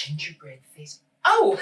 gingerbread face. Oh,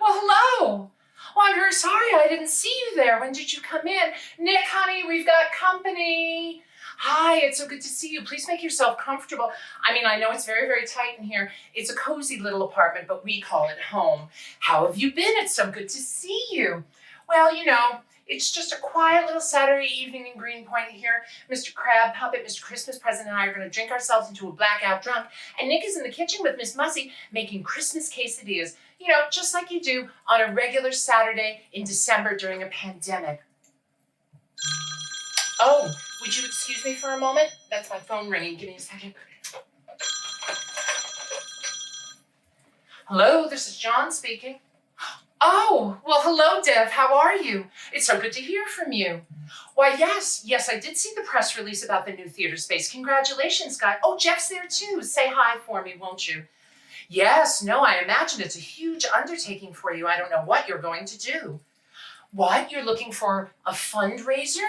well, hello. Well, I'm very sorry I didn't see you there. When did you come in? Nick, honey, we've got company. Hi, it's so good to see you. Please make yourself comfortable. I mean, I know it's very, very tight in here. It's a cozy little apartment, but we call it home. How have you been? It's so good to see you. Well, you know, it's just a quiet little Saturday evening in Greenpoint here. Mr. Crab Puppet, Mr. Christmas Present, and I are going to drink ourselves into a blackout drunk. And Nick is in the kitchen with Miss Mussy making Christmas quesadillas. You know, just like you do on a regular Saturday in December during a pandemic. Oh, would you excuse me for a moment? That's my phone ringing. Give me a second. Hello, this is John speaking. Oh, well, hello, Dev. How are you? It's so good to hear from you. Why, yes, I did see the press release about the new theater space. Congratulations, guy. Oh, Jeff's there too. Say hi for me, won't you? Yes, no, I imagine it's a huge undertaking for you. I don't know what you're going to do. What? You're looking for a fundraiser?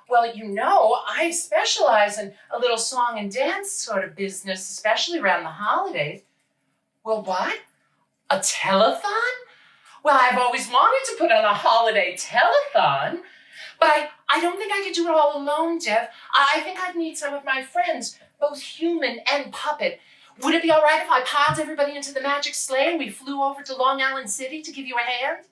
Well, you know, I specialize in a little song and dance sort of business, especially around the holidays. Well, what? A telethon? Well, I've always wanted to put on a holiday telethon, but I don't think I could do it all alone, Dev. I think I'd need some of my friends, both human and puppet. Would it be all right if I piled everybody into the magic sleigh and we flew over to Long Island City to give you a hand?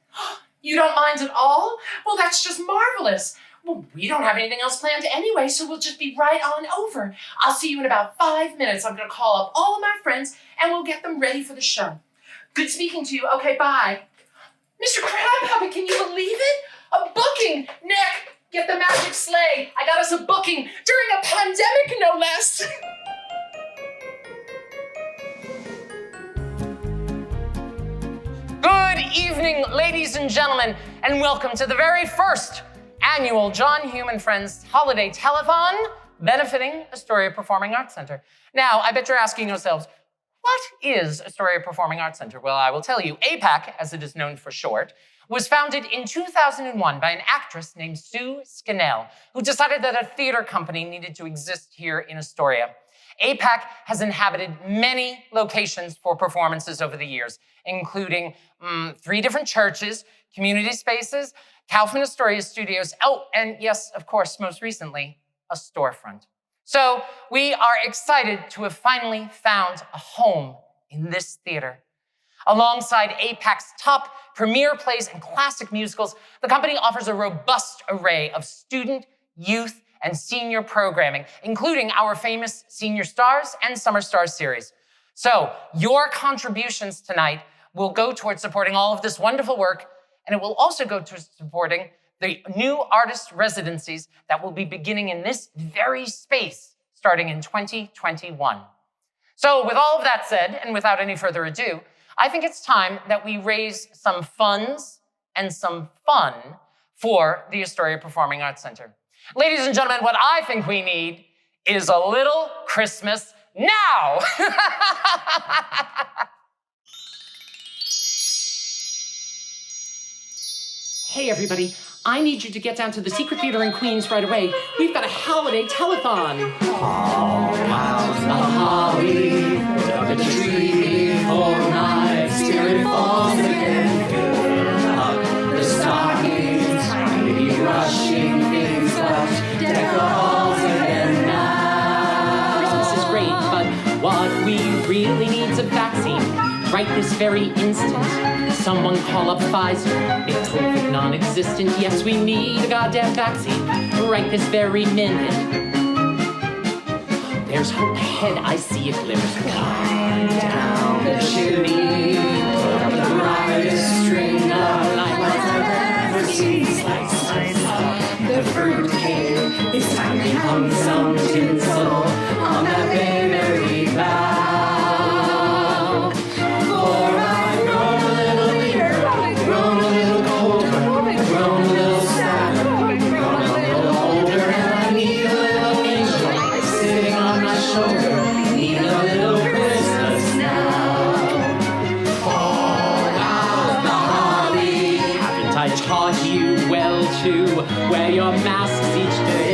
You don't mind at all? Well, that's just marvelous. Well, we don't have anything else planned anyway, so we'll just be right on over. I'll see you in about 5 minutes. I'm going to call up all of my friends and we'll get them ready for the show. Good speaking to you. Okay, bye. Mr. Crab Puppet, can you believe it? A booking! Nick, get the magic sleigh. I got us a booking during a pandemic, no less. Good evening, ladies and gentlemen, and welcome to the very first annual John, Hume and Friends Holiday Telethon benefiting Astoria Performing Arts Center. Now, I bet you're asking yourselves, what is Astoria Performing Arts Center? Well, I will tell you. APAC, as it is known for short, was founded in 2001 by an actress named Sue Scannell, who decided that a theater company needed to exist here in Astoria. APAC has inhabited many locations for performances over the years, including 3 different churches, community spaces, Kaufman Astoria Studios, oh, and yes, of course, most recently, a storefront. So we are excited to have finally found a home in this theater. Alongside APAC's top premier plays and classic musicals, the company offers a robust array of student, youth, and senior programming, including our famous Senior Stars and Summer Stars series. So your contributions tonight will go towards supporting all of this wonderful work, and it will also go towards supporting the new artist residencies that will be beginning in this very space starting in 2021. So with all of that said, and without any further ado, I think it's time that we raise some funds and some fun for the Astoria Performing Arts Center. Ladies and gentlemen, what I think we need is a little Christmas now. Hey everybody, I need you to get down to the Secret Theater in Queens right away. We've got a holiday telethon. All around the holly, under the tree, all night, spirit falls again. Fill up the stockings, maybe rushing things, but deck the halls again now. Christmas is great, but what we really need is a vaccine. Right this very instant. Someone call up Pfizer. It's COVID non-existent. Yes, we need a goddamn vaccine right this very minute. There's hope ahead. I see it glimmers. Climb down the chimney, put up the brightest string of lights I've ever seen. Slice, slice up the fruitcake. It's time to hung some tinsel on that very bough. Wear your masks each day.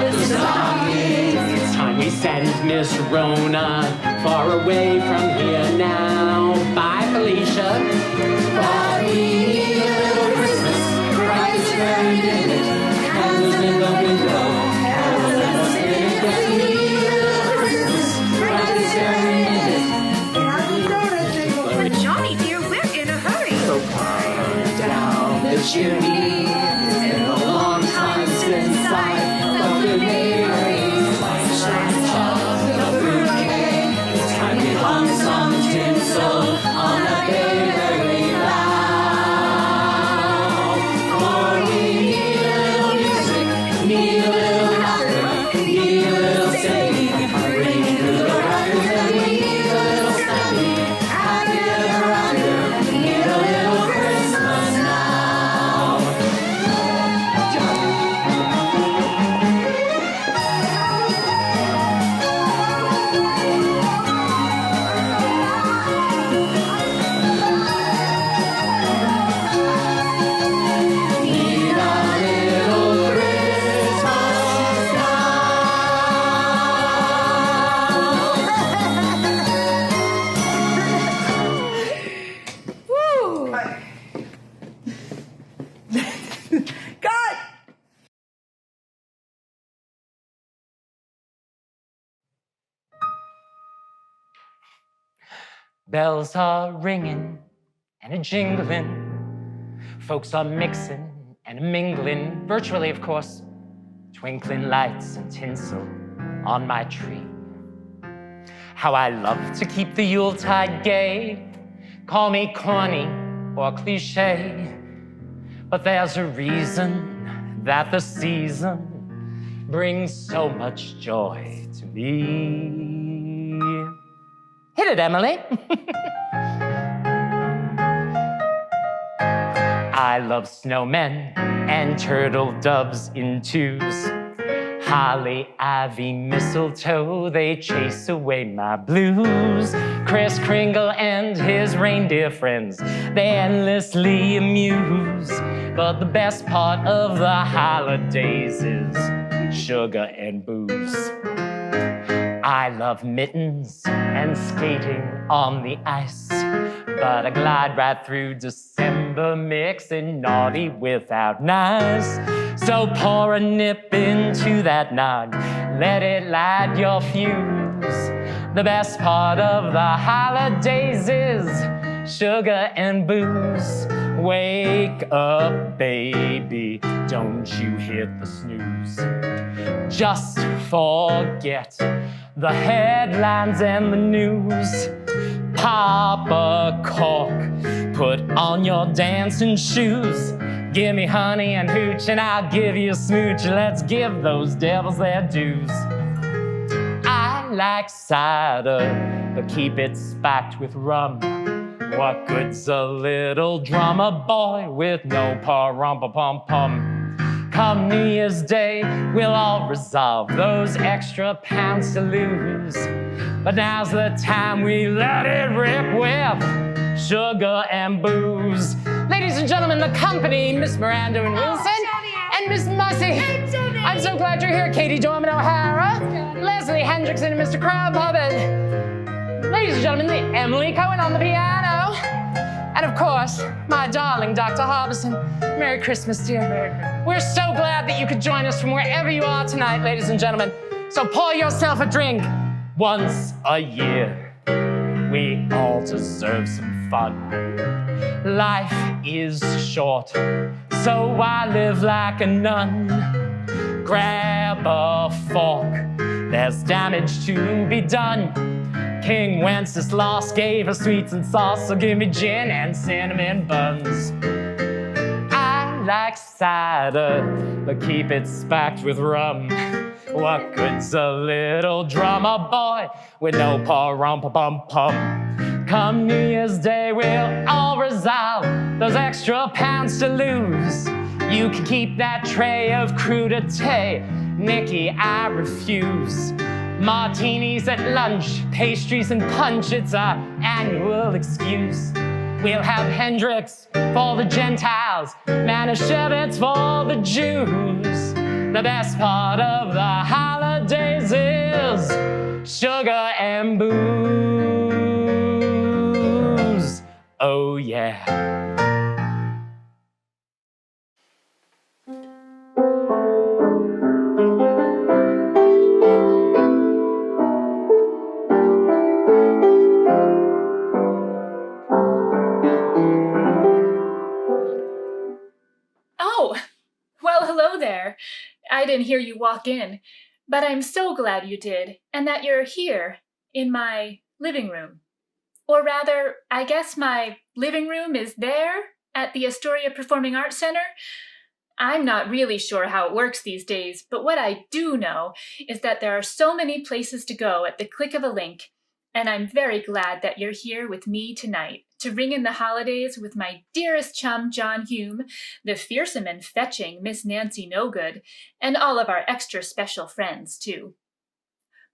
It's time we send Miss Rona far away from here now. Bye, Felicia. But we need a little Christmas, Christ buried in it, candles in the window, carols and a spinach. Yes, we need a little Christmas, Christ buried in it. But Johnny, dear, we're in a hurry. So calm down the chimney. It's been a long time since I felt the neighboring sunshine of the bouquet. It's time we hung some tinsel on a very loud. For we need a little music, need a little laughter, need a little singing, ringing through the rafters, and we need a little standing. Happy ever after, need a little Christmas now. Need a little Christmas Woo! God! Bells are ringing and a jingling. Folks are mixing and mingling, virtually, of course. Twinkling lights and tinsel on my tree. How I love to keep the Yuletide gay. Call me corny or cliche, but there's a reason that the season brings so much joy to me. Hit it, Emily. I love snowmen and turtle doves in twos. Holly, ivy, mistletoe, they chase away my blues. Kris Kringle and his reindeer friends, they endlessly amuse. But the best part of the holidays is sugar and booze. I love mittens and skating on the ice, but I glide right through December mixing naughty without nice. So pour a nip into that nog, let it light your fuse. The best part of the holidays is sugar and booze. Wake up, baby, don't you hit the snooze. Just forget the headlines and the news. Pop a cork, put on your dancing shoes. Give me honey and hooch and I'll give you a smooch. Let's give those devils their dues. I like cider, but keep it spiked with rum. What good's a little drummer boy with no pa-rum-pa-pum-pum? Come New Year's Day, we'll all resolve those extra pounds to lose. But now's the time we let it rip with sugar and booze. Ladies and gentlemen, the company, Miss Miranda and Wilson, and Miss Mussy. I'm so glad you're here. Katie Dorman O'Hara, Leslie Hendrickson, and Mr. Crab Puppet. Ladies and gentlemen, the Emily Cohen on the piano. And of course, my darling Dr. Harbison. Merry Christmas, dear. Merry Christmas. We're so glad that you could join us from wherever you are tonight, ladies and gentlemen. So pour yourself a drink. Once a year, we all deserve some fun. Life is short, so I live like a nun. Grab a fork, there's damage to be done. King Wenceslas gave us sweets and sauce, so give me gin and cinnamon buns. I like cider, but keep it spiked with rum. What good's a little drummer boy with no pa-rum-pa-bum-pum? Come New Year's Day, we'll all resolve those extra pounds to lose. You can keep that tray of crudité, Nikki, I refuse. Martinis at lunch, pastries and punch, it's our annual excuse. We'll have Hendrix for the Gentiles, Manischewitz for the Jews. The best part of the holidays is sugar and booze. Oh, yeah. Oh, well, hello there. I didn't hear you walk in, but I'm so glad you did, and that you're here in my living room. Or rather, I guess my living room is there at the Astoria Performing Arts Center. I'm not really sure how it works these days, but what I do know is that there are so many places to go at the click of a link, and I'm very glad that you're here with me tonight to ring in the holidays with my dearest chum, John Hume, the fearsome and fetching Miss Nancy Nogood, and all of our extra special friends, too.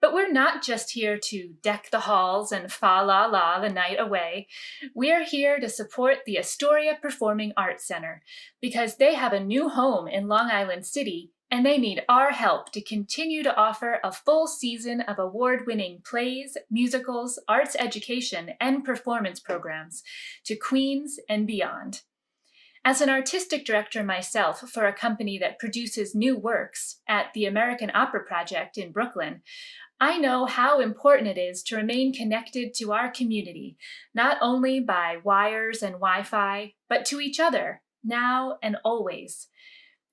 But we're not just here to deck the halls and fa-la-la the night away. We're here to support the Astoria Performing Arts Center because they have a new home in Long Island City, and they need our help to continue to offer a full season of award-winning plays, musicals, arts education, and performance programs to Queens and beyond. As an artistic director myself for a company that produces new works at the American Opera Project in Brooklyn, I know how important it is to remain connected to our community, not only by wires and Wi-Fi, but to each other, now and always.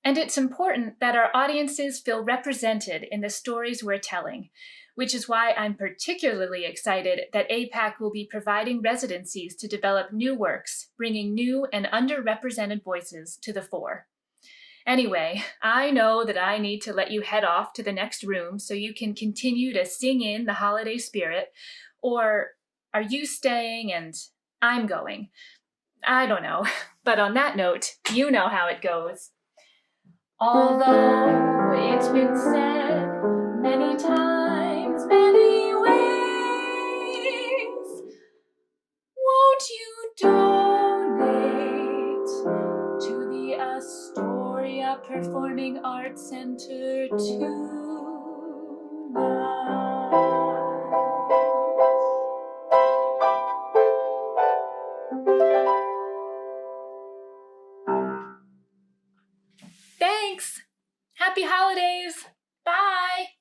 And it's important that our audiences feel represented in the stories we're telling, which is why I'm particularly excited that APAC will be providing residencies to develop new works, bringing new and underrepresented voices to the fore. Anyway, I know that I need to let you head off to the next room so you can continue to sing in the holiday spirit. Or are you staying and I'm going? I don't know. But on that note, you know how it goes. Although it's been said many times, many ways, won't you donate to the Astoria Performing Arts Center tonight? Thanks! Happy holidays! Bye!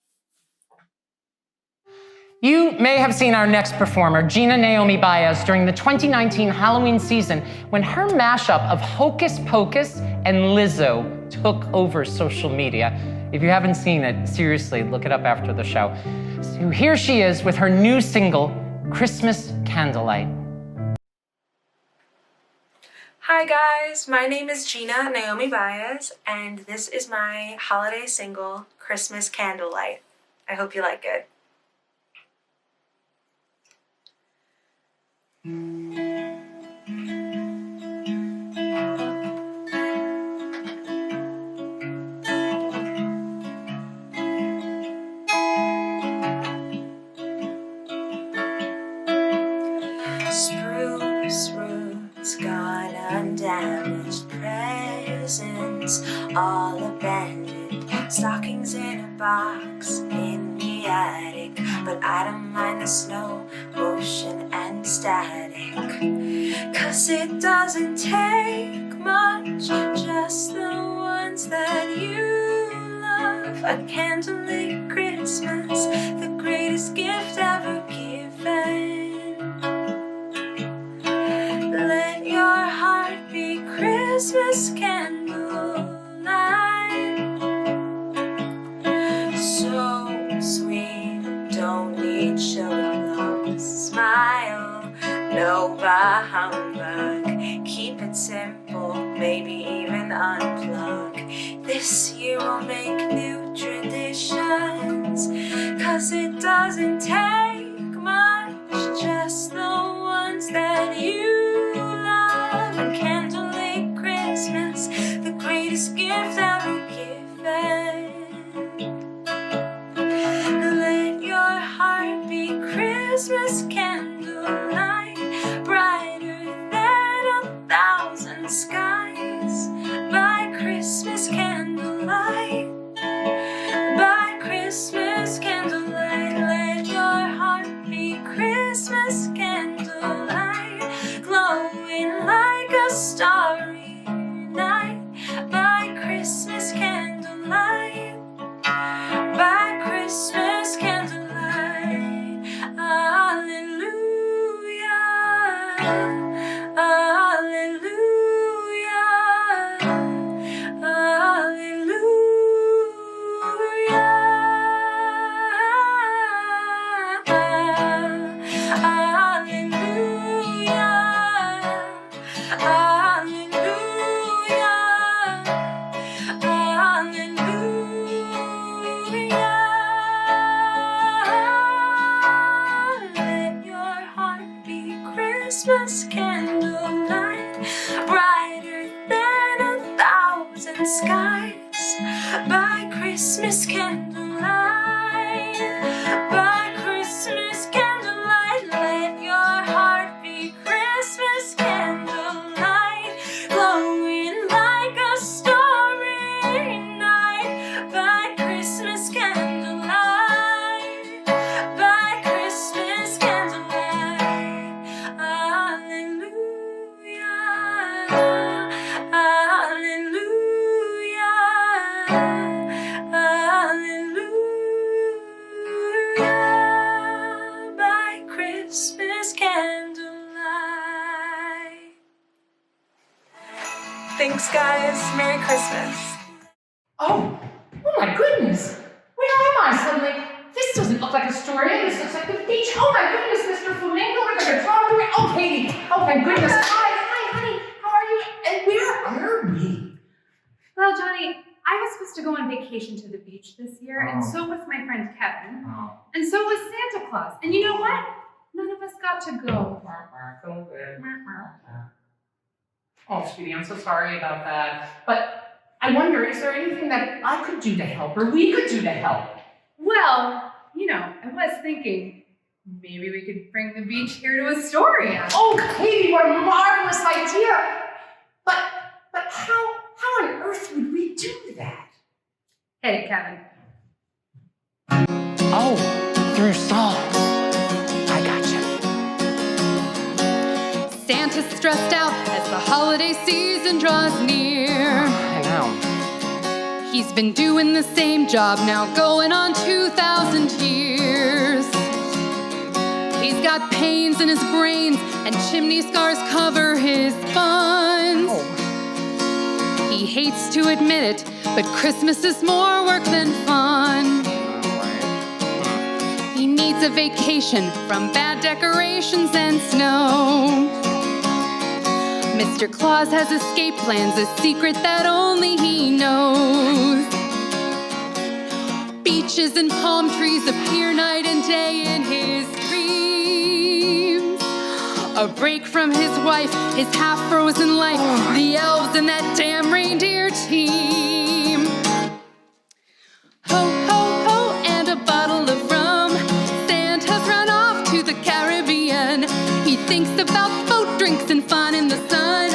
You may have seen our next performer, Gina Naomi Baez, during the 2019 Halloween season when her mashup of Hocus Pocus and Lizzo took over social media. If you haven't seen it, seriously, look it up after the show. So here she is with her new single, Christmas Candlelight. Hi guys, my name is Gina Naomi Baez, and this is my holiday single, Christmas Candlelight. I hope you like it. Spruce roots gone undamaged, presents all abandoned, stockings in a box in the attic, but I don't mind the snow, motion and static, 'cause it doesn't take much, just the ones that you love. A candlelit Christmas, the greatest gift ever given. Let your heart be Christmas candlelight. So sweet, don't need sugar plums. Smile, no bah humbug. Keep it simple, maybe even unplug. This year we'll make new traditions, 'cause it doesn't take much, just the ones that you love. A candlelit Christmas, the greatest gift ever given. Let your heart be Christmas candlelight, brighter than 1,000 skies. By Christmas candlelight, by Christmas candlelight, let your Christmas candlelight. Hallelujah, hallelujah, Christmas candlelight, brighter than 1,000 skies. By Christmas candlelight, by Christmas candlelight, let your heart be Christmas candlelight, glowing like a starry night. By Christmas candlelight, by Christmas candlelight. Hallelujah, hallelujah, hallelujah, by Christmas candlelight. Thanks, guys. Merry Christmas. Oh my goodness. Where am I suddenly? This doesn't look like Astoria. This looks like the beach. Oh my goodness, Mr. Flamingo, we're going to talk to it. Oh, Katie. Oh my goodness. Hi, honey. How are you? And where are we? Well, Johnny, I was supposed to go on vacation to the beach this year, and so was my friend Kevin, and so was Santa Claus. And you know what? None of us got to go. Oh, sweetie, I'm so sorry about that. But I wonder, is there anything that I could do to help, or we could do to help? Well, you know, I was thinking maybe we could bring the beach here to Astoria. Oh, Katie, what a marvelous idea! But how on earth would we do that? Hey, Kevin. Oh, through songs. I gotcha. Santa's stressed out as the holiday season draws near. I know. He's been doing the same job now going on 2,000 years. He's got pains in his brains and chimney scars cover his buns. Oh. He hates to admit it, but Christmas is more work than fun. He needs a vacation from bad decorations and snow. Mr. Claus has escape plans, a secret that only he knows. Beaches and palm trees appear night and day in his dreams. A break from his wife, his half-frozen life, the elves and that damn reindeer team. Ho, ho, ho, and a bottle of rum. Santa's run off to the Caribbean. He thinks about boat drinks and fun in the sun.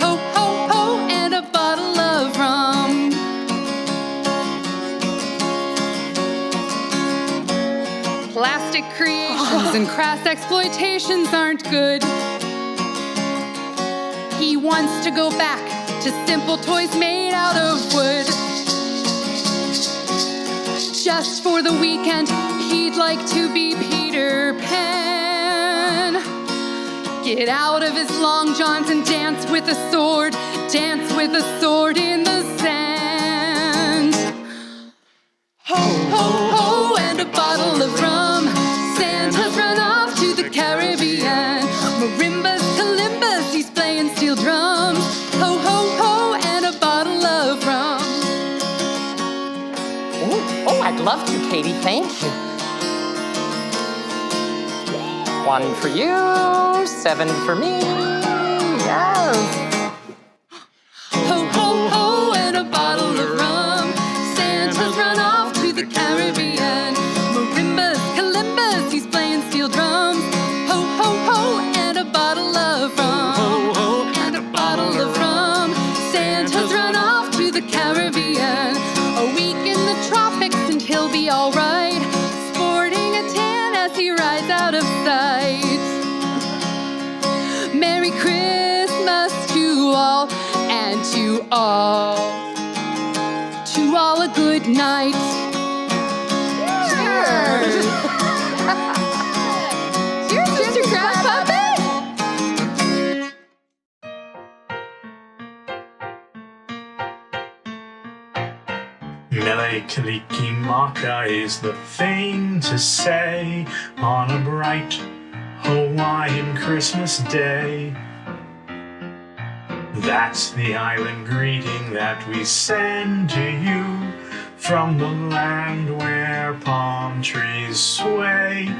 Ho, ho, ho, and a bottle of rum. Plastic creations and crass exploitations aren't good. He wants to go back to simple toys made out of wood. Just for the weekend, he'd like to be Peter Pan. Get out of his long johns and dance with a sword. Dance with a sword in the sand. Ho, ho, ho, and a bottle of rum. Santa's run off to the Caribbean. Marimbas, kalimbas, he's playing steel drums. Ho, ho, ho, and a bottle of rum. Oh, I'd love to, Katie. Thank you. 1 for you, 7 for me. Yes. Ho, ho, ho, and a bottle of rum. Santa's run off to the Caribbean. Marimbas, kalimbas, he's playing steel drums. Ho, ho, ho, and a bottle of rum. Ho, ho, and a bottle of rum. Santa's run off to the Caribbean. A week in the tropics and he'll be all right. Sporting a tan as he rides out of sight. Merry Christmas to all, and to all a good night. Kalikimaka is the thing to say on a bright Hawaiian Christmas day. That's the island greeting that we send to you from the land where palm trees sway.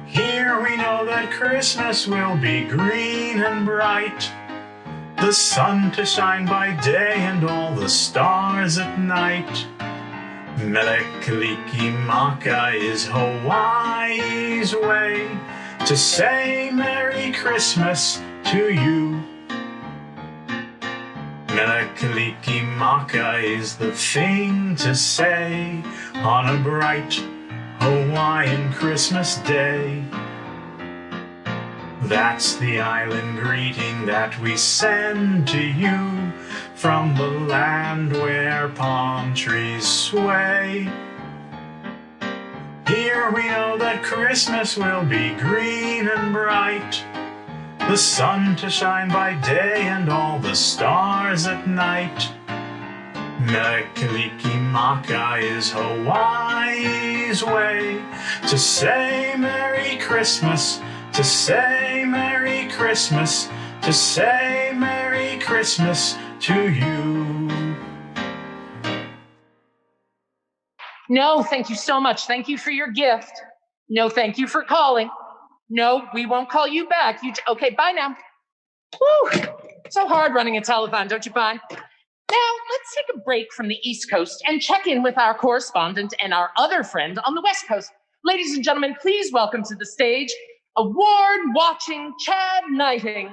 Here we know that Christmas will be green and bright, the sun to shine by day and all the stars at night. Mele Kalikimaka is Hawaii's way to say Merry Christmas to you. Mele Kalikimaka is the thing to say on a bright Hawaiian Christmas day. That's the island greeting that we send to you from the land where palm trees sway. Here we know that Christmas will be green and bright, the sun to shine by day and all the stars at night. Mele Kalikimaka is Hawaii's way to say Merry Christmas, to say Merry Christmas, to say Merry Christmas to you. No, thank you so much. Thank you for your gift. No, thank you for calling. No, we won't call you back. Okay, bye now. Whew, so hard running a telethon, don't you find? Now, let's take a break from the East Coast and check in with our correspondent and our other friend on the West Coast. Ladies and gentlemen, please welcome to the stage award-watching Chad Knighting.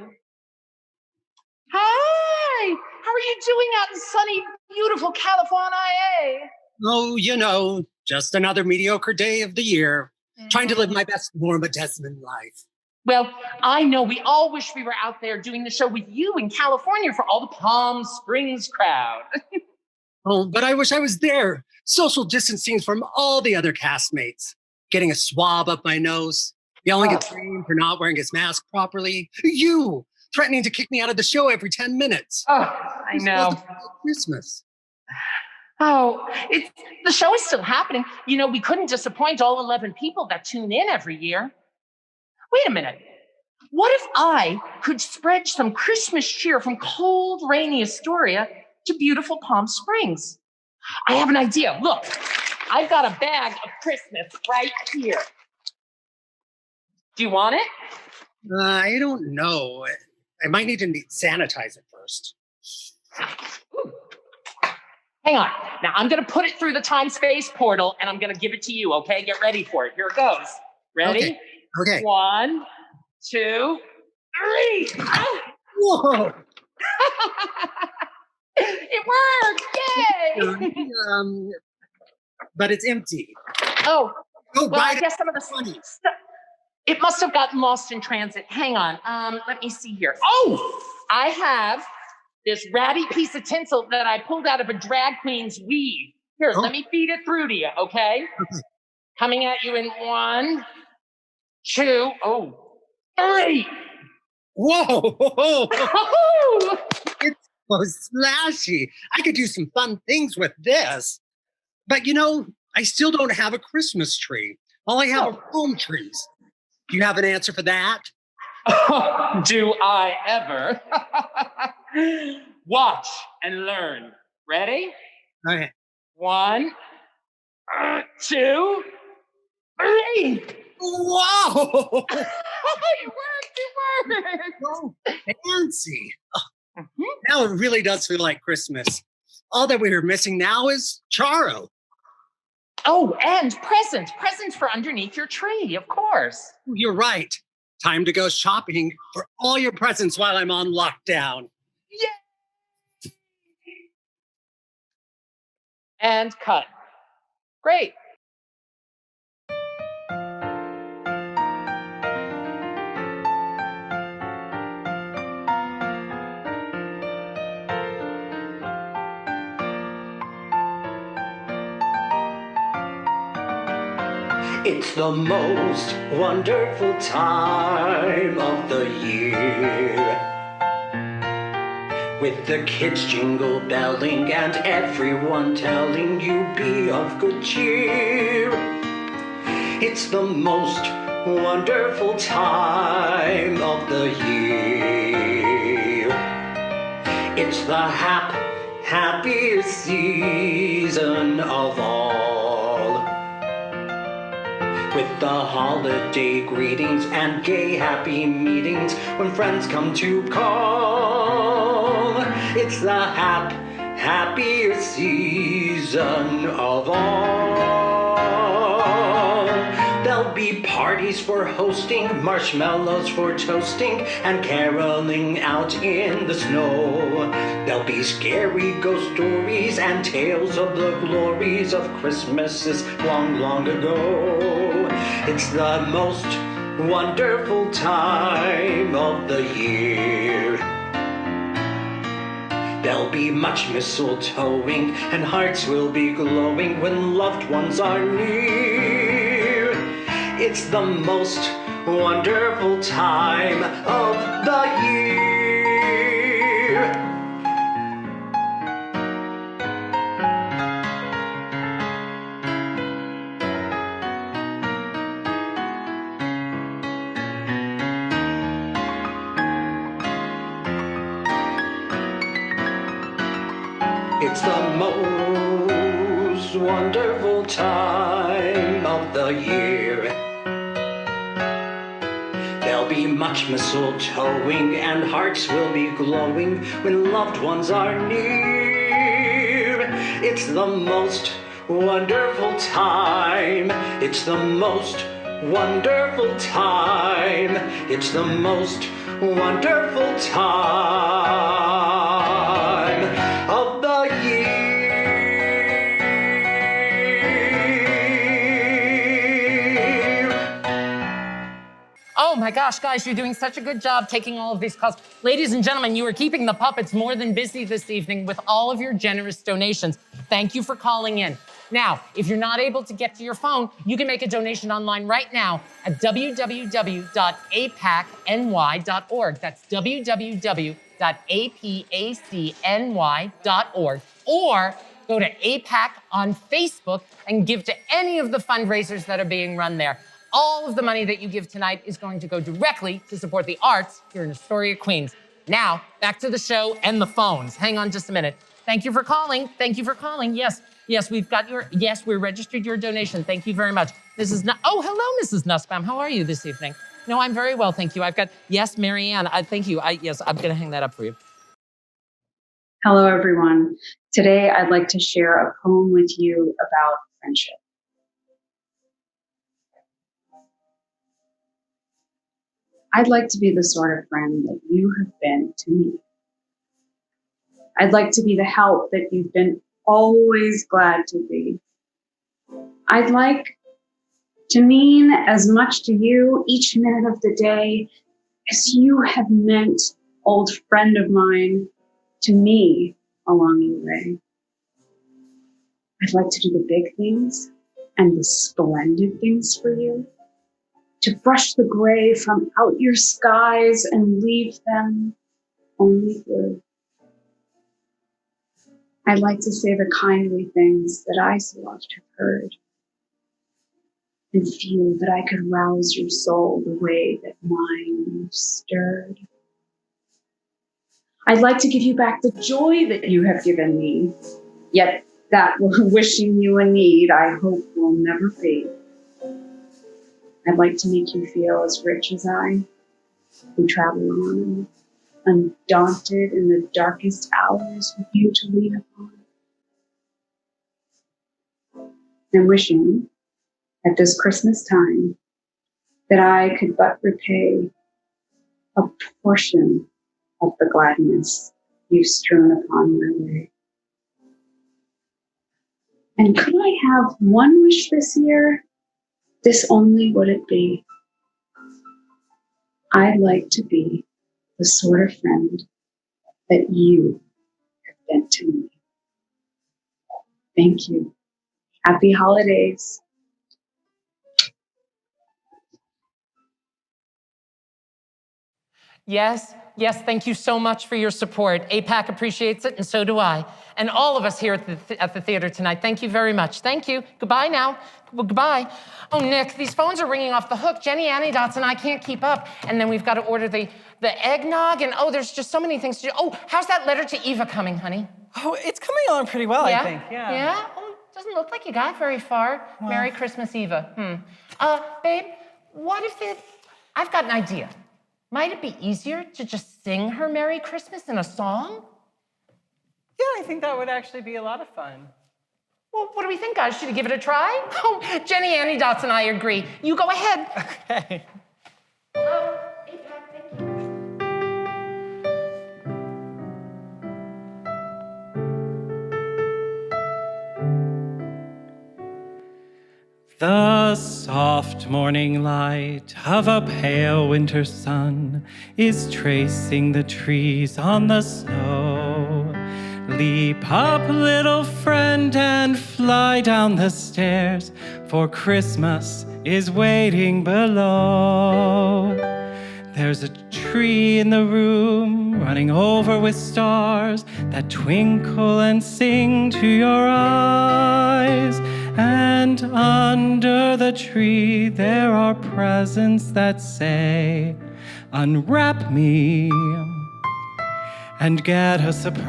Hi, how are you doing out in sunny, beautiful California? Oh, you know, just another mediocre day of the year. Trying to live my best Norma Desmond life. Well, I know we all wish we were out there doing the show with you in California for all the Palm Springs crowd. Oh, but I wish I was there, social distancing from all the other castmates, getting a swab up my nose, yelling at Green for not wearing his mask properly, you threatening to kick me out of the show every 10 minutes. Oh, I know. Christmas. Oh, the show is still happening. You know, we couldn't disappoint all 11 people that tune in every year. Wait a minute. What if I could spread some Christmas cheer from cold, rainy Astoria to beautiful Palm Springs? I have an idea. Look, I've got a bag of Christmas right here. Do you want it? I don't know. I might need to sanitize it first. Ooh. Hang on. Now, I'm going to put it through the time-space portal, and I'm going to give it to you, okay? Get ready for it. Here it goes. Ready? Okay. 1, 2, 3. Whoa! It worked! Yay! But it's empty. Oh, Go well, I right guess some of the stuff, it must have gotten lost in transit. Hang on. Let me see here. Oh, I have this ratty piece of tinsel that I pulled out of a drag queen's weave. Here, let me feed it through to you, okay? Coming at you in 1, 2, 3. Whoa! It's so slashy. I could do some fun things with this. But you know, I still don't have a Christmas tree. All I have are palm trees. Do you have an answer for that? Do I ever? Watch and learn. Ready? Okay. 1, 2, 3. Whoa! It worked! Oh, fancy. Oh, now it really does feel like Christmas. All that we are missing now is Charo. Oh, and presents for underneath your tree, of course. You're right. Time to go shopping for all your presents while I'm on lockdown. Yeah. And cut. Great. It's the most wonderful time of the year. with the kids jingle belling and everyone telling you be of good cheer. It's the most wonderful time of the year. It's the happiest season of all, with the holiday greetings and gay happy meetings when friends come to call. It's the happiest season of all. There'll be parties for hosting, marshmallows for toasting, and caroling out in the snow. There'll be scary ghost stories and tales of the glories of Christmases long, long ago. It's the most wonderful time of the year. There'll be much mistletoeing and hearts will be glowing when loved ones are near. It's the most wonderful time of the year. It's the most wonderful time of the year. There'll be much mistletoeing and hearts will be glowing when loved ones are near. It's the most wonderful time. It's the most wonderful time. It's the most wonderful time of the year. Oh my gosh, guys, you're doing such a good job taking all of these calls. Ladies and gentlemen, you are keeping the puppets more than busy this evening with all of your generous donations. Thank you for calling in. Now, if you're not able to get to your phone, you can make a donation online right now at www.apacny.org. That's www.apacny.org. Or go to APAC on Facebook and give to any of the fundraisers that are being run there. All of the money that you give tonight is going to go directly to support the arts here in Astoria, Queens. Now, back to the show and the phones. Hang on just a minute. Thank you for calling. Thank you for calling. Yes, we've got we registered your donation. Thank you very much. Oh, hello, Mrs. Nussbaum. How are you this evening? No, I'm very well, thank you. I've got, Marianne, thank you. I'm gonna hang that up for you. Hello, everyone. Today, I'd like to share a poem with you about friendship. I'd like to be the sort of friend that you have been to me. I'd like to be the help that you've been always glad to be. I'd like to mean as much to you each minute of the day as you have meant, old friend of mine, to me along the way. I'd like to do the big things and the splendid things for you, to brush the gray from out your skies and leave them only blue. I'd like to say the kindly things that I so oft have heard, and feel that I could rouse your soul the way that mine stirred. I'd like to give you back the joy that you have given me, yet that wishing you a need I hope will never fade. I'd like to make you feel as rich as I, who travel on, undaunted in the darkest hours with you to lean upon. And wishing, at this Christmas time, that I could but repay a portion of the gladness you've strewn upon my way. And could I have one wish this year? This only would it be. I'd like to be the sort of friend that you have been to me. Thank you. Happy holidays. Yes, thank you so much for your support. APAC appreciates it, and so do I. And all of us here at the theater tonight, thank you very much. Thank you. Goodbye now. Well, goodbye. Oh, Nick, these phones are ringing off the hook. Jenny Annie-Dots and I can't keep up. And then we've got to order the eggnog, and there's just so many things to do. Oh, how's that letter to Eva coming, honey? Oh, it's coming along pretty well, I think. Yeah. Yeah? Oh, doesn't look like you got very far. Well. Merry Christmas, Eva. Babe, what if I've got an idea. Might it be easier to just sing her Merry Christmas in a song? Yeah, I think that would actually be a lot of fun. Well, what do we think, guys? Should we give it a try? Oh, Jenny Annie-Dots and I agree. You go ahead. Okay. APAC, thank you. The soft morning light of a pale winter sun is tracing the trees on the snow. Leap up, little friend, and fly down the stairs, for Christmas is waiting below. There's a tree in the room running over with stars that twinkle and sing to your eyes. And under the tree there are presents that say, unwrap me and get a surprise.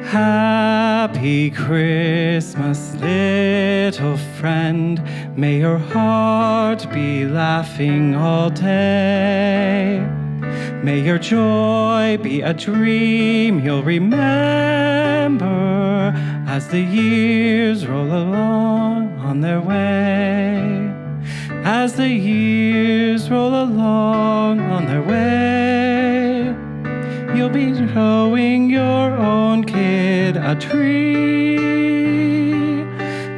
Happy Christmas, little friend. May your heart be laughing all day. May your joy be a dream you'll remember as the years roll along on their way. As the years roll along on their way, you'll be showing your own kid a tree.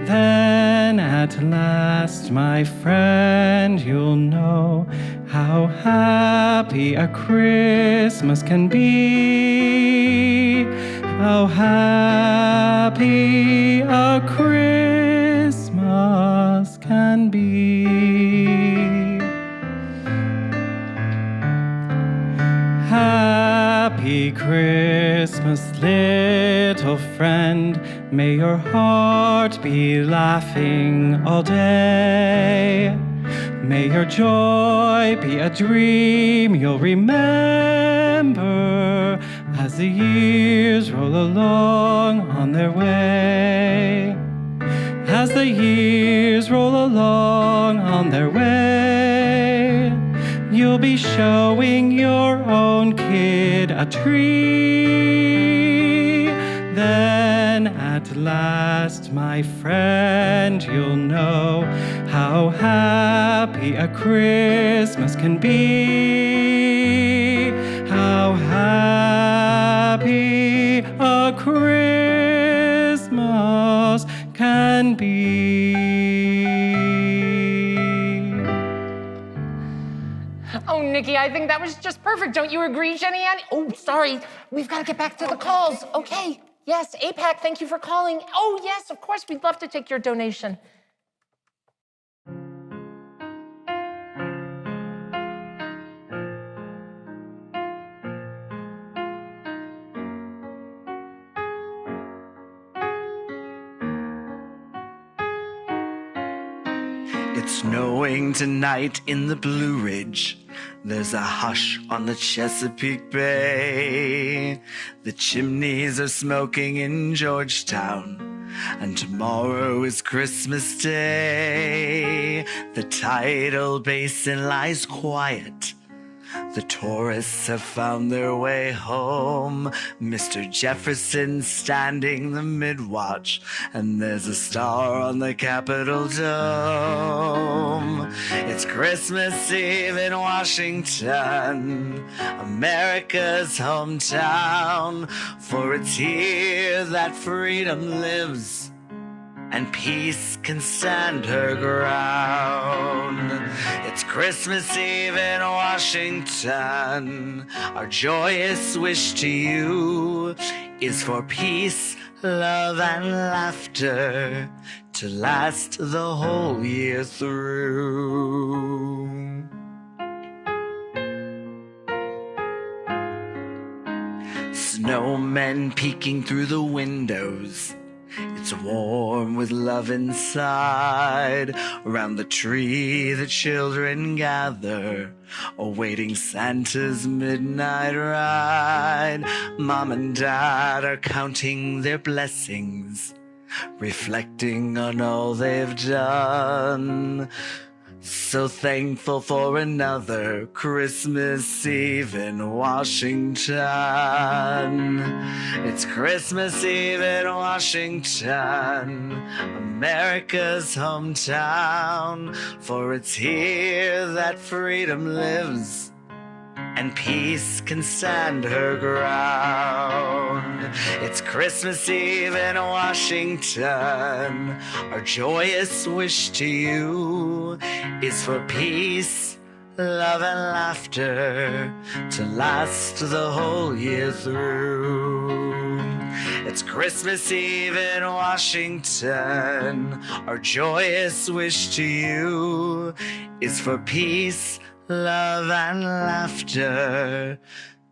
Then at last, my friend, you'll know how happy a Christmas can be. How happy a Christmas can be. Happy Christmas, little friend. May your heart be laughing all day. May your joy be a dream you'll remember as the years roll along on their way. As the years roll along on their way, you'll be showing your own kid a tree. Then at last, my friend, you'll know how happy a Christmas can be. How happy a Christmas can be. Oh, Nikki, I think that was just perfect. Don't you agree, Jenny Annie? Oh, sorry. We've got to get back to the calls. Okay. Yes, APAC, thank you for calling. Oh, yes, of course, we'd love to take your donation. It's snowing tonight in the Blue Ridge. There's a hush on the Chesapeake Bay. The chimneys are smoking in Georgetown, and tomorrow is Christmas Day. The tidal basin lies quiet. The tourists have found their way home. Mr. Jefferson's standing the mid-watch, and there's a star on the Capitol dome. It's Christmas Eve in Washington, America's hometown, for it's here that freedom lives and peace can stand her ground. It's Christmas Eve in Washington. Our joyous wish to you is for peace, love, and laughter to last the whole year through. Snowmen peeking through the windows. It's warm with love inside. Around the tree the children gather, awaiting Santa's midnight ride. Mom and Dad are counting their blessings, reflecting on all they've done. So thankful for another Christmas Eve in Washington. It's Christmas Eve in Washington, America's hometown. For it's here that freedom lives and peace can stand her ground. It's Christmas Eve in Washington. Our joyous wish to you is for peace, love, and laughter to last the whole year through. It's Christmas Eve in Washington. Our joyous wish to you is for peace, love, and laughter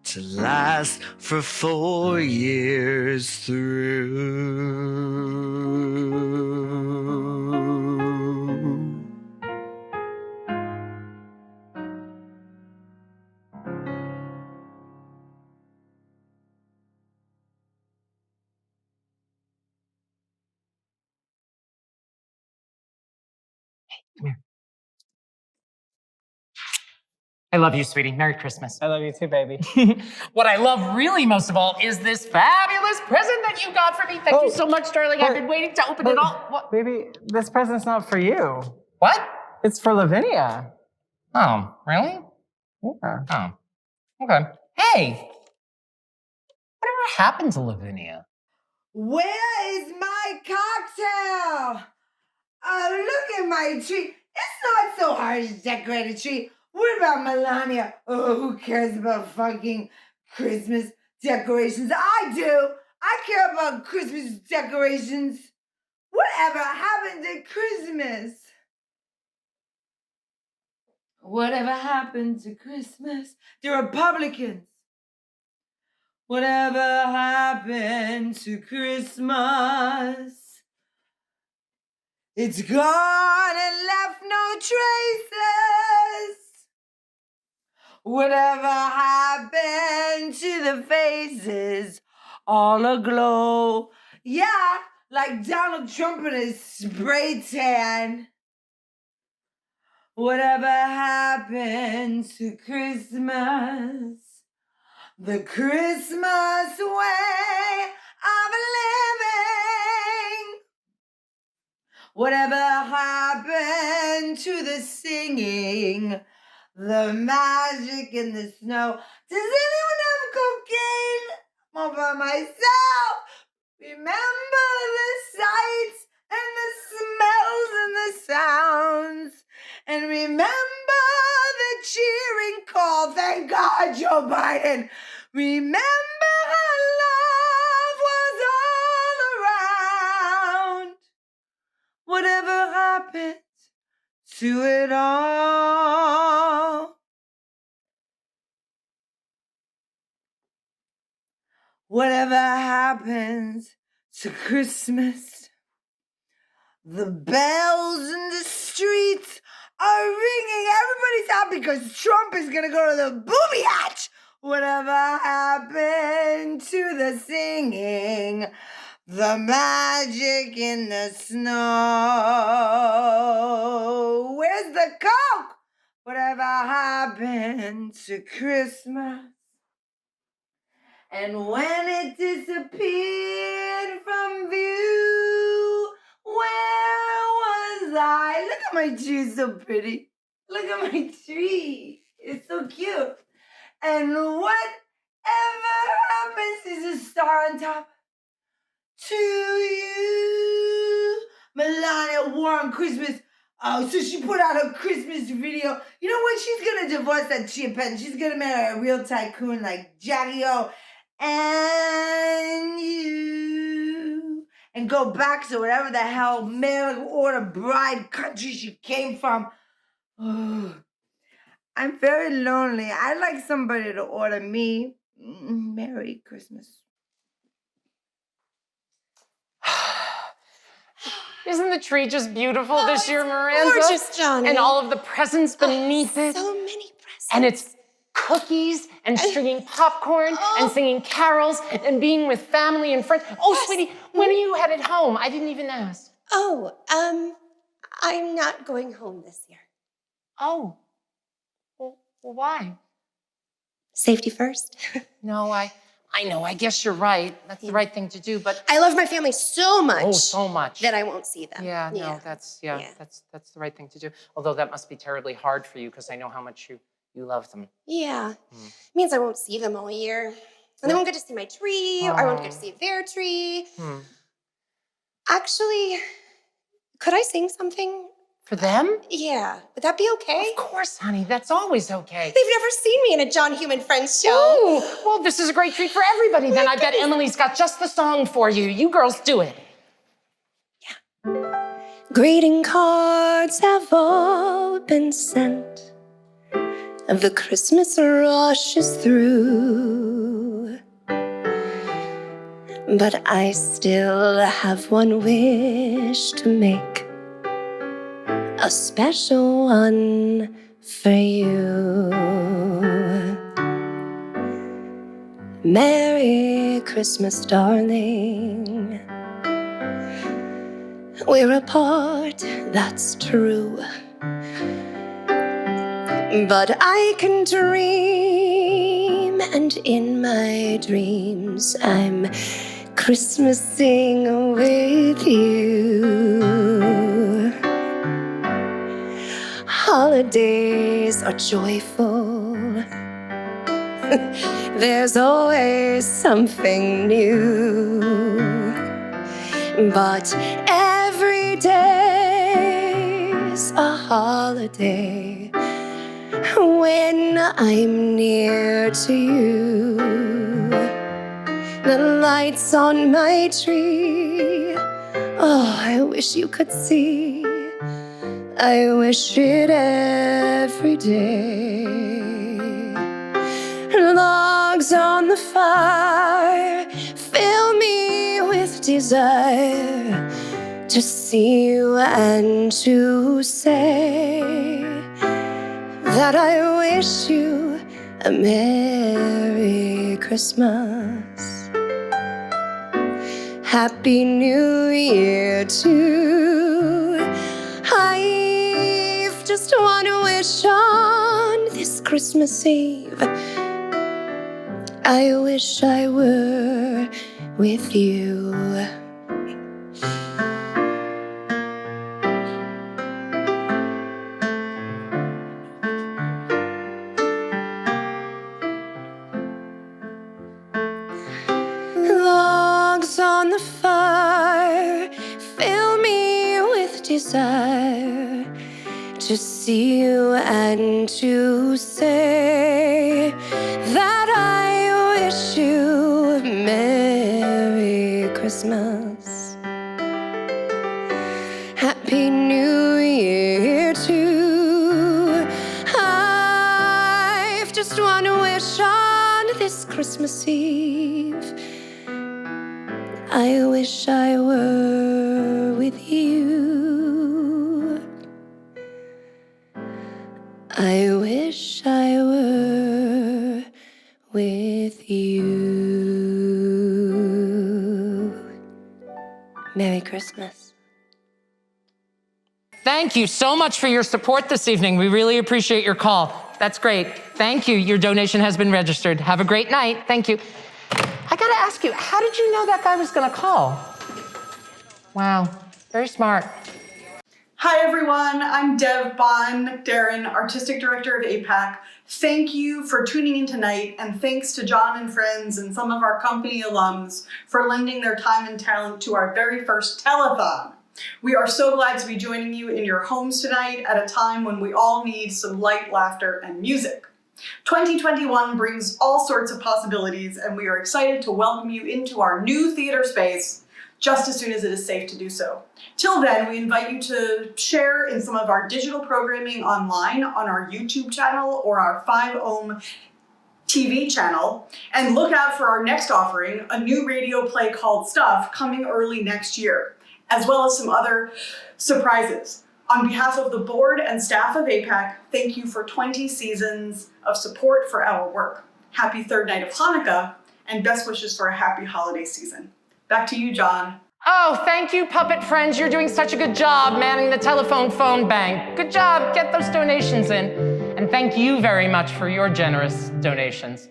to last for 4 years through. Come here. I love you, sweetie. Merry Christmas. I love you too, baby. What I love really most of all is this fabulous present that you got for me. Thank you so much, darling. I've been waiting to open it all. What? Baby, this present's not for you. What? It's for Lavinia. Oh, really? Yeah. Oh, okay. Hey, whatever happened to Lavinia? Where is my cocktail? Look at my tree. It's not so hard to decorate a tree. What about Melania? Oh, who cares about fucking Christmas decorations? I do. I care about Christmas decorations. Whatever happened to Christmas? Whatever happened to Christmas? The Republicans. Whatever happened to Christmas? It's gone and left no traces. Whatever happened to the faces all aglow? Yeah, like Donald Trump in his spray tan. Whatever happened to Christmas? The Christmas way of living. Whatever happened to the singing? The magic in the snow. Does anyone have cocaine? I'm all by myself. Remember the sights and the smells and the sounds. And remember the cheering call. Thank God, Joe Biden. Remember how love was all around. Whatever happened to it all? Whatever happens to Christmas? The bells in the streets are ringing. Everybody's happy because Trump is going to go to the booby hatch. Whatever happened to the singing? The magic in the snow. Where's the Coke? Whatever happened to Christmas? And when it disappeared from view, where was I? Look at my tree, it's so pretty. Look at my tree. It's so cute. And whatever happens is a star on top. To you, Melania War on Christmas. Oh, so she put out a Christmas video. You know what? She's gonna divorce that Chia Penn. She's gonna marry a real tycoon like Jackie O. And you, and go back to whatever the hell mail-order bride country she came from. Oh, I'm very lonely. I'd like somebody to order me Merry Christmas. Isn't the tree just beautiful this year, Miranda? Gorgeous, Johnny. And all of the presents beneath it. So many presents. And it's cookies and stringing popcorn and singing carols and being with family and friends. Oh, sweetie, when are you headed home? I didn't even ask. Oh, I'm not going home this year. Oh. Well, why? Safety first. No, I know. I guess you're right. That's the right thing to do, but I love my family so much. Oh, so much. That I won't see them. Yeah, no, that's the right thing to do. Although that must be terribly hard for you because I know how much you love them. Yeah. It means I won't see them all year. And they won't get to see my tree, or I won't get to see their tree. Actually, could I sing something? For them? Yeah. Would that be okay? Of course, honey. That's always okay. They've never seen me in a John Hume and Friends show. Ooh, well, this is a great treat for everybody. Then I bet Emily's got just the song for you. You girls do it. Greeting cards have all been sent. The Christmas rush is through. But I still have one wish to make. A special one for you. Merry Christmas, darling. We're apart, that's true. But I can dream, and in my dreams I'm Christmasing with you. Holidays are joyful. There's always something new. But every day's a holiday when I'm near to you. The lights on my tree, oh, I wish you could see. I wish it every day. Logs on the fire fill me with desire to see you and to say that I wish you a Merry Christmas. Happy New Year too. I've just one wish on this Christmas Eve. I wish I were with you. Logs on the fire fill me with desire to see you and to say that I wish you a Merry Christmas. Happy New Year too. I've just one wish on this Christmas Eve. I wish I were with you. I wish I were with you. Merry Christmas. Thank you so much for your support this evening. We really appreciate your call. That's great. Thank you. Your donation has been registered. Have a great night. Thank you. I gotta ask you, how did you know that guy was gonna call? Wow, very smart. Hi everyone, I'm Dev Bond-Darren, Artistic Director of APAC. Thank you for tuning in tonight, and thanks to John and Friends and some of our company alums for lending their time and talent to our very first telethon. We are so glad to be joining you in your homes tonight at a time when we all need some light laughter and music. 2021 brings all sorts of possibilities, and we are excited to welcome you into our new theater space, just as soon as it is safe to do so. Till then, we invite you to share in some of our digital programming online on our YouTube channel or our 5-ohm TV channel, and look out for our next offering, a new radio play called Stuff, coming early next year, as well as some other surprises. On behalf of the board and staff of APAC, thank you for 20 seasons of support for our work. Happy third night of Hanukkah, and best wishes for a happy holiday season. Back to you, John. Oh, thank you, puppet friends. You're doing such a good job manning the telephone phone bank. Good job. Get those donations in. And thank you very much for your generous donations.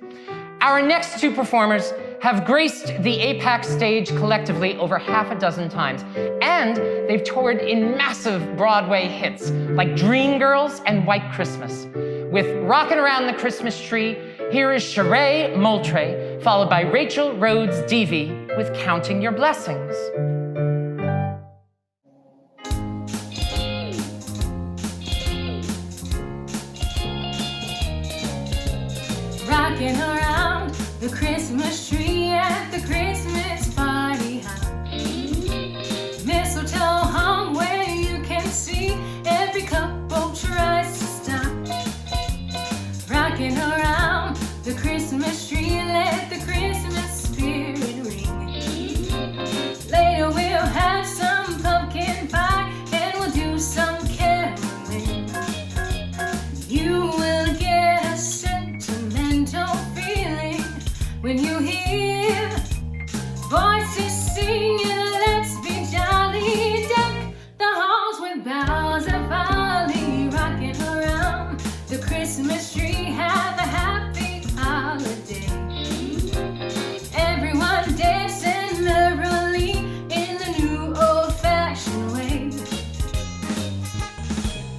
Our next two performers have graced the APAC stage collectively over half a dozen times. And they've toured in massive Broadway hits like Dreamgirls and White Christmas. With Rockin' Around the Christmas Tree, here is Sheree Moultrie, followed by Rachel Rhodes Deevy with Counting Your Blessings. Rocking around the Christmas tree at the Christmas party hop. Mistletoe hung where you can see every couple tries to stop. Rocking around the Christmas tree, let the Christmas spirit ring. Later we'll have some pumpkin pie and we'll do some caroling. You will get a sentimental feeling when you hear voices singing, let's be jolly, deck the halls with boughs of holly. Rocking around the Christmas tree, have a happy holiday. Everyone dancing merrily in the new old-fashioned way.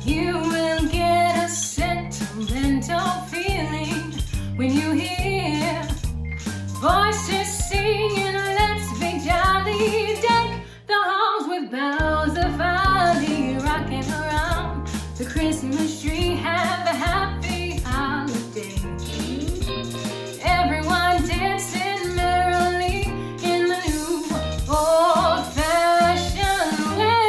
You will get a sentimental feeling when you hear voices singing, let's be jolly, deck the halls with boughs of holly. Rocking around the Christmas tree, have a happy holiday. Everyone dancing merrily in the new old-fashioned way.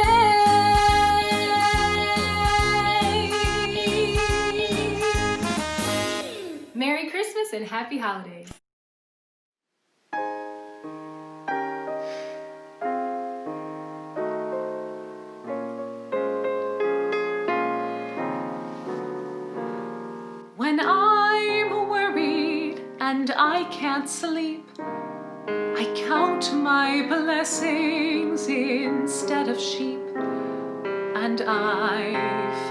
Merry Christmas and happy holidays. When I'm worried and I can't sleep, I count my blessings instead of sheep, and I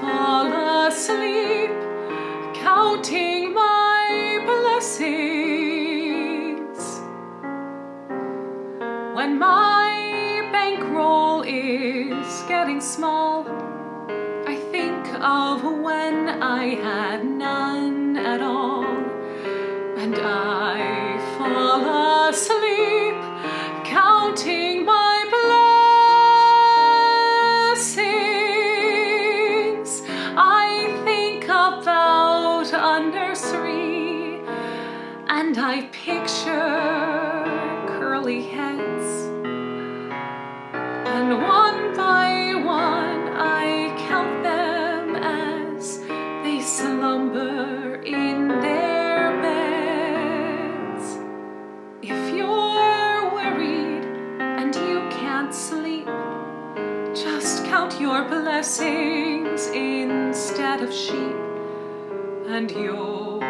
fall asleep counting my blessings. When my bankroll is getting small, I think of when I had none at all, and I fall asleep counting my blessings. I think about a nursery and I picture curly heads, and one by one I count them as they slumber in their beds. If you're worried and you can't sleep, just count your blessings instead of sheep, and you'll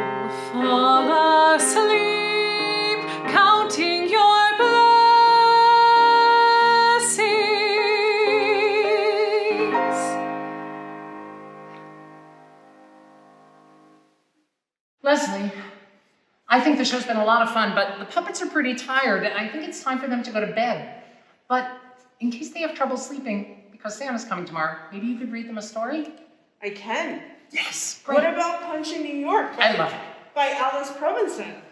fall asleep counting your blessings. Leslie, I think the show's been a lot of fun, but the puppets are pretty tired, and I think it's time for them to go to bed. But in case they have trouble sleeping, because Santa's coming tomorrow, maybe you could read them a story? I can. Yes, great. What about Punch in New York? I love it. By Alice Provenson.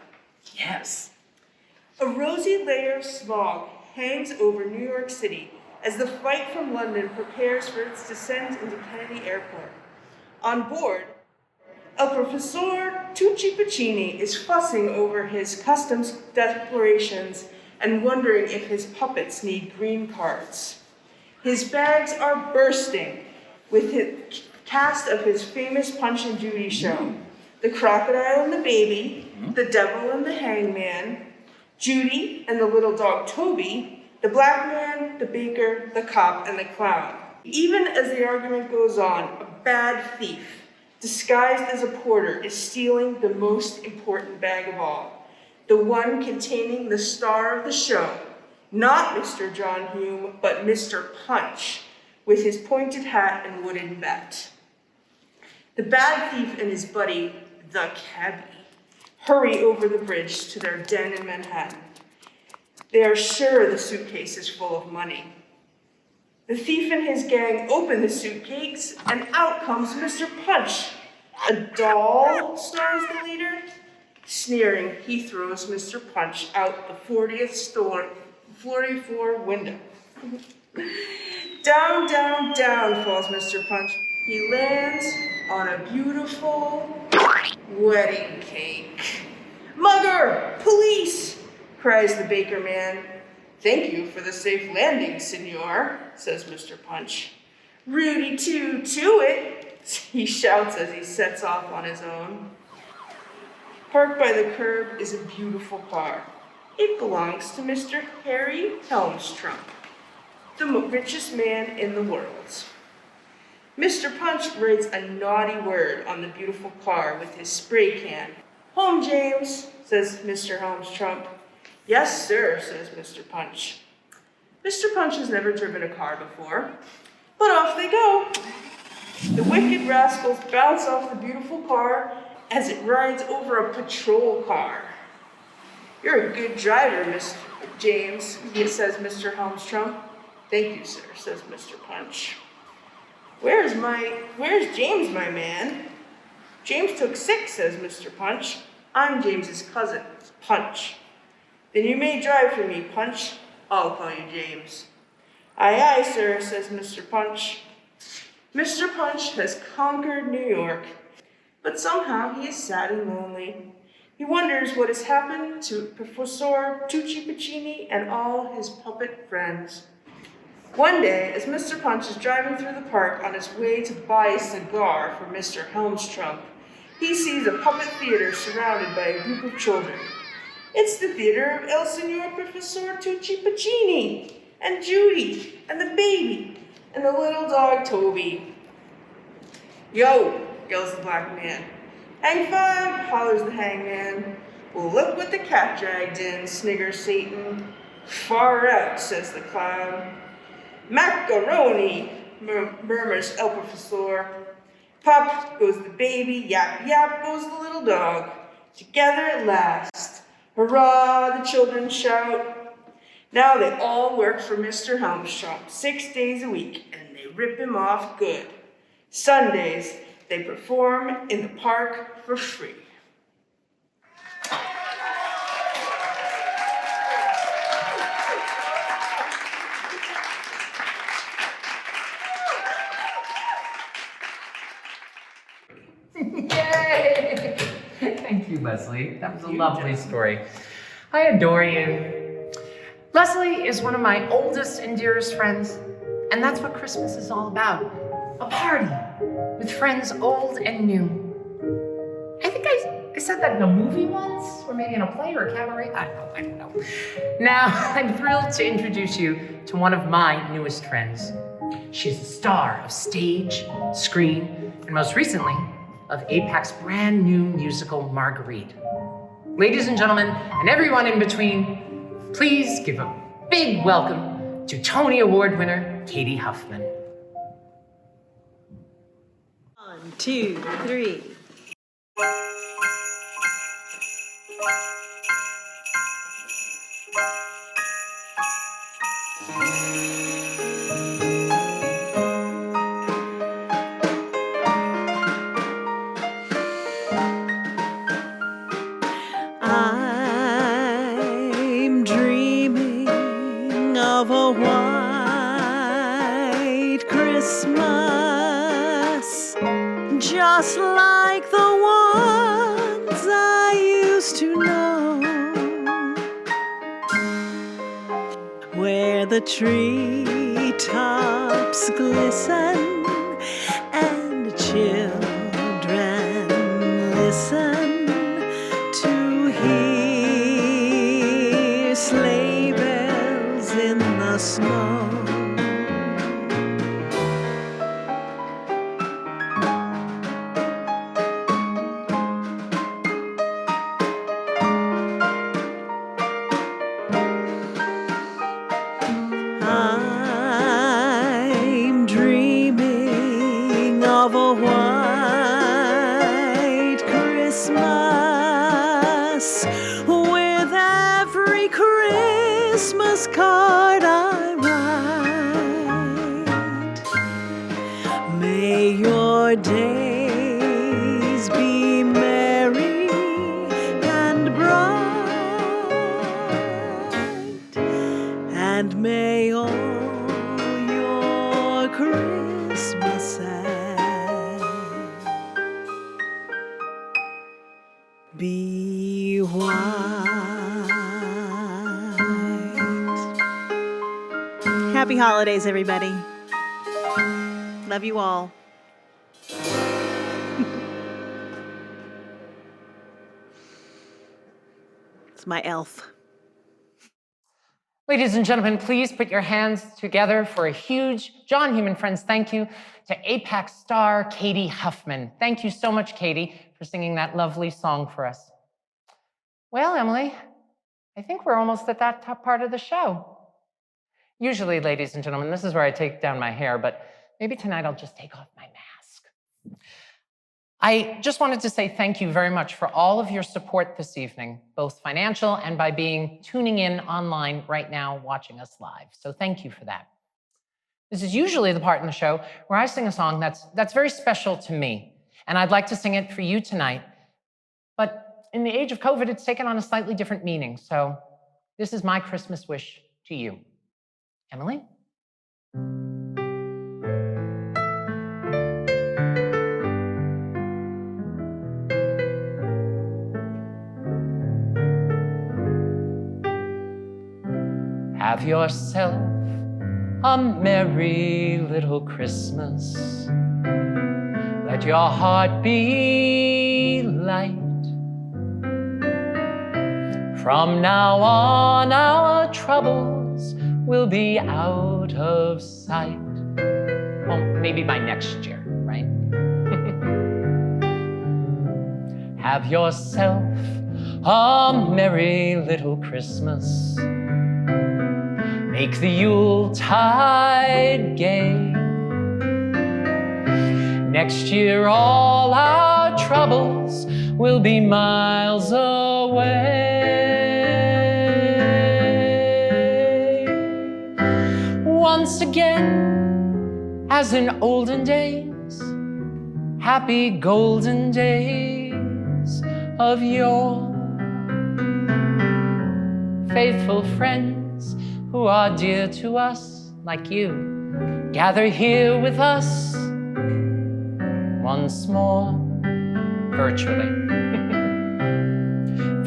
Yes. A rosy layer of smog hangs over New York City as the flight from London prepares for its descent into Kennedy Airport. On board, El Professor Tucci Piccini is fussing over his customs declarations and wondering if his puppets need green cards. His bags are bursting with his cast of his famous Punch and Judy show. The Crocodile and the Baby, the Devil and the Hangman, Judy and the little dog Toby, the Black Man, the Baker, the Cop, and the Clown. Even as the argument goes on, a bad thief, disguised as a porter, is stealing the most important bag of all, the one containing the star of the show, not Mr. John Hume, but Mr. Punch, with his pointed hat and wooden bat. The bad thief and his buddy, the cabbie, hurry over the bridge to their den in Manhattan. They are sure the suitcase is full of money. The thief and his gang open the suitcase, and out comes Mr. Punch. A doll, snarls the leader. Sneering, he throws Mr. Punch out the 40th floor window. Down, down, down falls Mr. Punch. He lands on a beautiful wedding cake. Mugger! Police! Cries the baker man. Thank you for the safe landing, senor, says Mr. Punch. Rudy to it, he shouts as he sets off on his own. Parked by the curb is a beautiful car. It belongs to Mr. Harry Helmstrump, the richest man in the world. Mr. Punch writes a naughty word on the beautiful car with his spray can. Home, James, says Mr. Helmstrump. Yes, sir, says Mr. Punch. Mr. Punch has never driven a car before, but off they go. The wicked rascals bounce off the beautiful car as it rides over a patrol car. You're a good driver, Mr. James, says Mr. Helmstrump. Thank you, sir, says Mr. Punch. Where's James, my man? James took sick, says Mr. Punch. I'm James's cousin, Punch. Then you may drive for me, Punch. I'll call you James. Aye, aye, sir, says Mr. Punch. Mr. Punch has conquered New York, but somehow he is sad and lonely. He wonders what has happened to Professor Tucci Piccini and all his puppet friends. One day, as Mr. Punch is driving through the park on his way to buy a cigar for Mr. Helmstrump, he sees a puppet theater surrounded by a group of children. It's the theater of El Signor Professor Tucci Piccini, and Judy, and the baby, and the little dog Toby. Yo, yells the black man. Hang five, hollers the hangman. Well, look what the cat dragged in, sniggers Satan. Far out, says the clown. Macaroni, murmurs El Professor. Pop goes the baby, yap yap goes the little dog. Together at last. Hurrah, the children shout. Now they all work for Mr. Helmstrump 6 days a week, and they rip him off good. Sundays, they perform in the park for free. Yay! Thank you, Leslie. That was a lovely story. I adore you. Leslie is one of my oldest and dearest friends, and that's what Christmas is all about. A party with friends old and new. I think I said that in a movie once, or maybe in a play or a cabaret. I don't know. Now, I'm thrilled to introduce you to one of my newest friends. She's a star of stage, screen, and most recently, of APAC's brand new musical, Marguerite. Ladies and gentlemen, and everyone in between, please give a big welcome to Tony Award winner, Katie Huffman. 1, 2, 3. I'm dreaming of a white Christmas, just like the ones I used to know. the treetops glisten, and children listen to hear sleigh bells in the snow. I'm dreaming of a white Christmas with every Christmas card I write. May your days be merry and bright, and may all your Christmases be white. Happy holidays, everybody. Love you all. It's my elf. Ladies and gentlemen, please put your hands together for a huge John, Hume and Friends thank you to APAC star Katie Huffman. Thank you so much, Katie, for singing that lovely song for us. Well, Emily, I think we're almost at that top part of the show. Usually, ladies and gentlemen, this is where I take down my hair, but maybe tonight I'll just take off my mask. I just wanted to say thank you very much for all of your support this evening, both financial and by tuning in online right now, watching us live. So thank you for that. This is usually the part in the show where I sing a song that's very special to me, and I'd like to sing it for you tonight. But in the age of COVID, it's taken on a slightly different meaning. So this is my Christmas wish to you. Emily? Have yourself a merry little Christmas. Let your heart be light. From now on, our troubles will be out of sight. Well, maybe by next year, right? Have yourself a merry little Christmas. Make the Yuletide gay. Next year, all our troubles will be miles away. Once again, as in olden days, happy golden days of yore. Faithful friends who are dear to us, like you, gather here with us once more, virtually.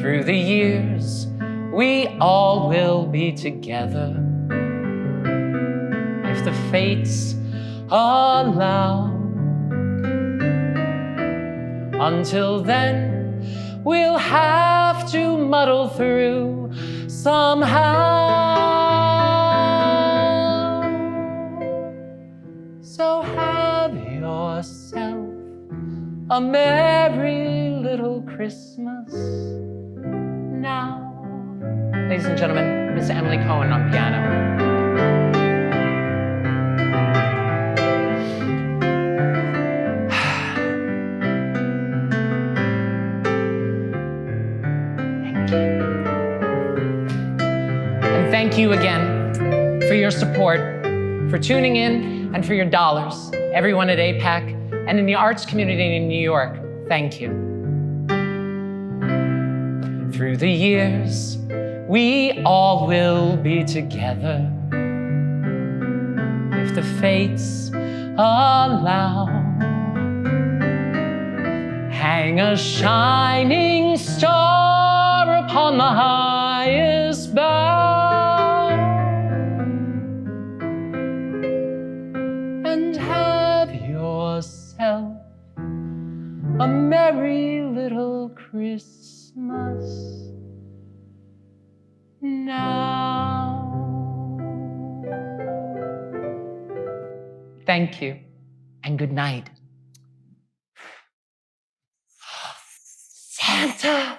Through the years, we all will be together, if the fates allow. Until then, we'll have to muddle through somehow. So have yourself a merry little Christmas now. Ladies and gentlemen, Miss Emily Cohen on piano. Thank you again for your support, for tuning in, and for your dollars. Everyone at APAC and in the arts community in New York, thank you. Through the years, we all will be together, if the fates allow. Hang a shining star upon the highest bough. Thank you, and good night. Santa!